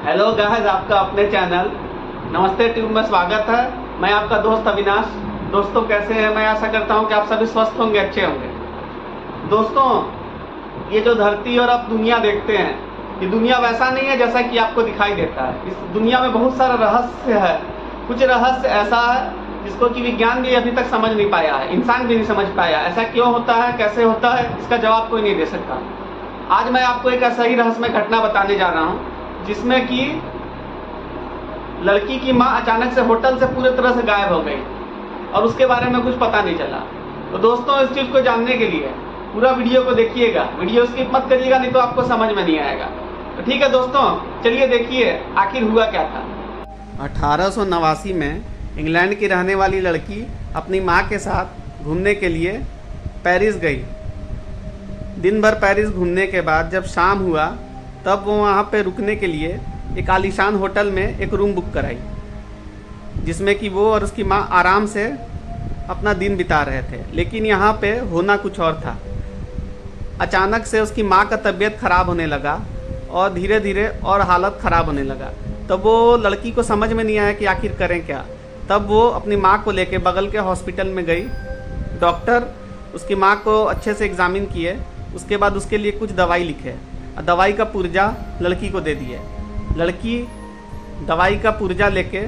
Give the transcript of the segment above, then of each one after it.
Hello guys, आपका अपने channel नमस्ते ट्यूब में स्वागत है। मैं आपका दोस्त अविनाश। दोस्तों कैसे हैं? मैं आशा करता हूं कि आप सभी स्वस्थ होंगे, अच्छे होंगे। दोस्तों, ये जो धरती और आप दुनिया देखते हैं, ये दुनिया वैसा नहीं है जैसा कि आपको दिखाई देता है। इस दुनिया में बहुत सारा रहस्य है। कुछ रहस्य ऐसा है जिसको कि विज्ञान भी अभी तक समझ नहीं पाया है, इंसान भी नहीं समझ पाया। ऐसा क्यों होता है, कैसे होता है, इसका जवाब कोई नहीं दे सकता। आज मैं आपको एक ऐसा ही रहस्यमय घटना बताने जा रहा हूँ जिसमें कि लड़की की मां अचानक से होटल से पूरी तरह से गायब हो गई और उसके बारे में कुछ पता नहीं चला। तो दोस्तों, इस चीज को जानने के लिए पूरा वीडियो को देखिएगा। वीडियो स्किप मत करिएगा, नहीं तो आपको समझ में नहीं आएगा। तो ठीक है दोस्तों, चलिए देखिए आखिर हुआ क्या था। 1889 में इंग्लैंड की रहने वाली लड़की अपनी माँ के साथ घूमने के लिए पेरिस गई। दिन भर पेरिस घूमने के बाद जब शाम हुआ तब वो वहाँ पे रुकने के लिए एक आलीशान होटल में एक रूम बुक कराई, जिसमें कि वो और उसकी माँ आराम से अपना दिन बिता रहे थे। लेकिन यहाँ पे होना कुछ और था। अचानक से उसकी माँ का तबीयत खराब होने लगा और धीरे धीरे और हालत ख़राब होने लगा। तब वो लड़की को समझ में नहीं आया कि आखिर करें क्या। तब वो अपनी माँ को लेके बगल के हॉस्पिटल में गई। डॉक्टर उसकी माँ को अच्छे से एग्ज़ामिन किए, उसके बाद उसके लिए कुछ दवाई लिखे। दवाई का पुर्जा लड़की को दे दिए। लड़की दवाई का पुर्जा लेके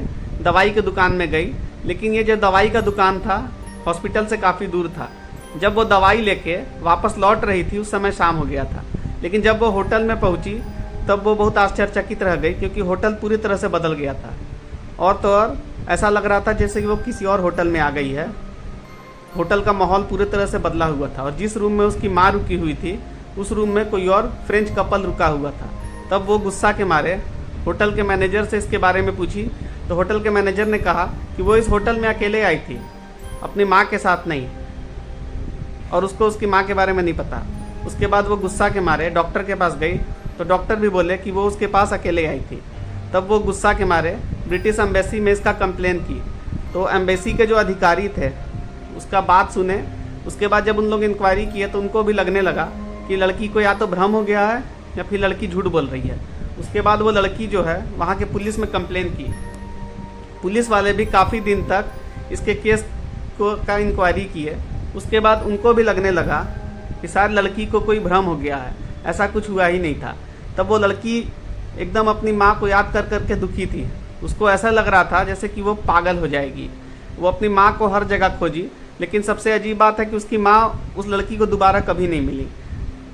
दवाई की दुकान में गई, लेकिन ये जो दवाई का दुकान था हॉस्पिटल से काफ़ी दूर था। जब वो दवाई लेके वापस लौट रही थी उस समय शाम हो गया था। लेकिन जब वो होटल में पहुंची तब वो बहुत आश्चर्यचकित रह गई, क्योंकि होटल पूरी तरह से बदल गया था। और तो और ऐसा लग रहा था जैसे कि वो किसी और होटल में आ गई है। होटल का माहौल पूरी तरह से बदला हुआ था और जिस रूम में उसकी माँ रुकी हुई थी उस रूम में कोई और फ्रेंच कपल रुका हुआ था। तब वो गुस्सा के मारे होटल के मैनेजर से इसके बारे में पूछी तो होटल के मैनेजर ने कहा कि वो इस होटल में अकेले आई थी, अपनी माँ के साथ नहीं, और उसको उसकी माँ के बारे में नहीं पता। उसके बाद वो गुस्सा के मारे डॉक्टर के पास गई तो डॉक्टर भी बोले कि वो उसके पास अकेले आई थी। तब वो गुस्सा के मारे ब्रिटिश एम्बेसी में इसका कंप्लेन की। तो एम्बेसी के जो अधिकारी थे उसका बात सुने। उसके बाद जब उन लोग इंक्वायरी किए तो उनको भी लगने लगा कि लड़की को या तो भ्रम हो गया है या फिर लड़की झूठ बोल रही है। उसके बाद वो लड़की जो है वहाँ के पुलिस में कंप्लेन की। पुलिस वाले भी काफ़ी दिन तक इसके केस का इंक्वायरी किए। उसके बाद उनको भी लगने लगा कि शायद लड़की को कोई भ्रम हो गया है, ऐसा कुछ हुआ ही नहीं था। तब वो लड़की एकदम अपनी माँ को याद कर कर के दुखी थी। उसको ऐसा लग रहा था जैसे कि वो पागल हो जाएगी। वो अपनी माँ को हर जगह खोजी, लेकिन सबसे अजीब बात है कि उसकी माँ उस लड़की को दोबारा कभी नहीं मिली।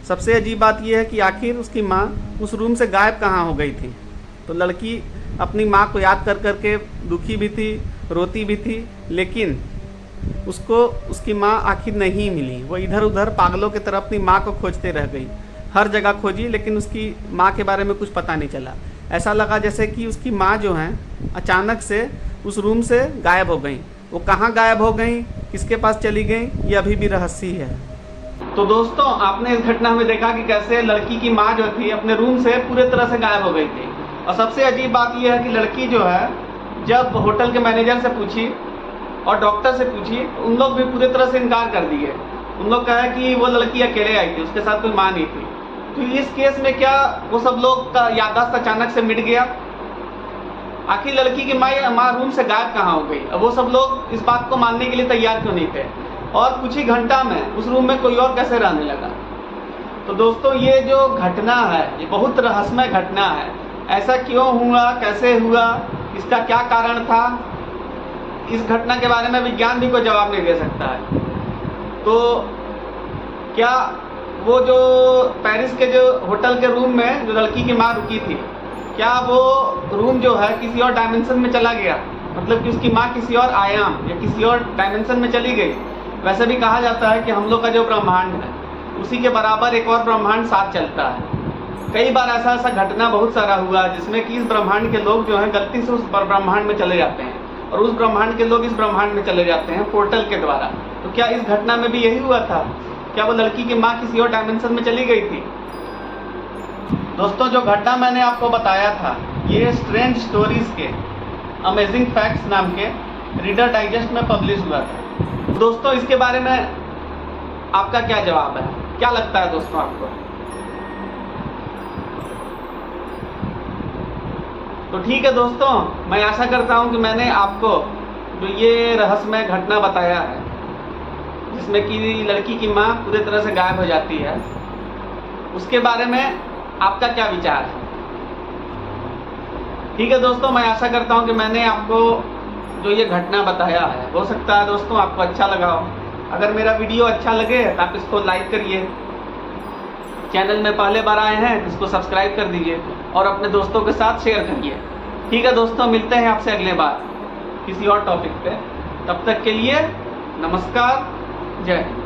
सबसे अजीब बात यह है कि आखिर उसकी माँ उस रूम से गायब कहाँ हो गई थी। तो लड़की अपनी माँ को याद कर कर के दुखी भी थी, रोती भी थी, लेकिन उसको उसकी माँ आखिर नहीं मिली। वो इधर उधर पागलों की तरह अपनी माँ को खोजते रह गई। हर जगह खोजी, लेकिन उसकी माँ के बारे में कुछ पता नहीं चला। ऐसा लगा जैसे कि उसकी माँ जो हैं अचानक से उस रूम से गायब हो गई। वो कहाँ गायब हो गई, किसके पास चली गई, ये अभी भी रहस्य ही है। तो दोस्तों, आपने इस घटना में देखा कि कैसे लड़की की माँ जो थी अपने रूम से पूरे तरह से गायब हो गई थी। और सबसे अजीब बात यह है कि लड़की जो है जब होटल के मैनेजर से पूछी और डॉक्टर से पूछी, उन लोग भी पूरी तरह से इनकार कर दिए। उन लोग कहा कि वो लड़की अकेले आई थी, उसके साथ कोई माँ नहीं थी। तो इस केस में क्या वो सब लोग का याददाश्त अचानक से मिट गया? आखिर लड़की की माँ रूम से गायब कहाँ हो गई? अब वो सब लोग इस बात को मानने के लिए तैयार क्यों नहीं थे? और कुछ ही घंटा में उस रूम में कोई और कैसे रहने लगा? तो दोस्तों, ये जो घटना है ये बहुत रहस्यमय घटना है। ऐसा क्यों हुआ, कैसे हुआ, इसका क्या कारण था, इस घटना के बारे में विज्ञान भी कोई जवाब नहीं दे सकता है। तो क्या वो जो पेरिस के जो होटल के रूम में जो लड़की की माँ रुकी थी, क्या वो रूम जो है किसी और डायमेंशन में चला गया? मतलब कि उसकी माँ किसी और आयाम या किसी और डायमेंशन में चली गई? वैसे भी कहा जाता है कि हम लोग का जो ब्रह्मांड है उसी के बराबर एक और ब्रह्मांड साथ चलता है। कई बार ऐसा घटना बहुत सारा हुआ जिसमें कि इस ब्रह्मांड के लोग जो हैं गलती से उस ब्रह्मांड में चले जाते हैं और उस ब्रह्मांड के लोग इस ब्रह्मांड में चले जाते हैं पोर्टल के द्वारा। तो क्या इस घटना में भी यही हुआ था? क्या वो लड़की की माँ किसी और डायमेंशन में चली गई थी? दोस्तों, जो घटना मैंने आपको बताया था ये स्ट्रेंज स्टोरीज के अमेजिंग फैक्ट्स नाम के रीडर डाइजेस्ट में पब्लिश हुआ था। दोस्तों, इसके बारे में आपका क्या जवाब है? क्या लगता है दोस्तों आपको? तो ठीक है दोस्तों, मैं आशा करता हूं कि मैंने आपको जो ये रहस्यमय घटना बताया है, जिसमें कि लड़की की मां पूरी तरह से गायब हो जाती है, उसके बारे में आपका क्या विचार है। ठीक है दोस्तों, मैं आशा करता हूं कि मैंने आपको जो ये घटना बताया है, हो सकता है दोस्तों आपको अच्छा लगा हो। अगर मेरा वीडियो अच्छा लगे तो आप इसको लाइक करिए, चैनल में पहले बार आए हैं तो इसको सब्सक्राइब कर दीजिए और अपने दोस्तों के साथ शेयर करिए। ठीक है दोस्तों, मिलते हैं आपसे अगले बार किसी और टॉपिक पे। तब तक के लिए नमस्कार, जय हिंद।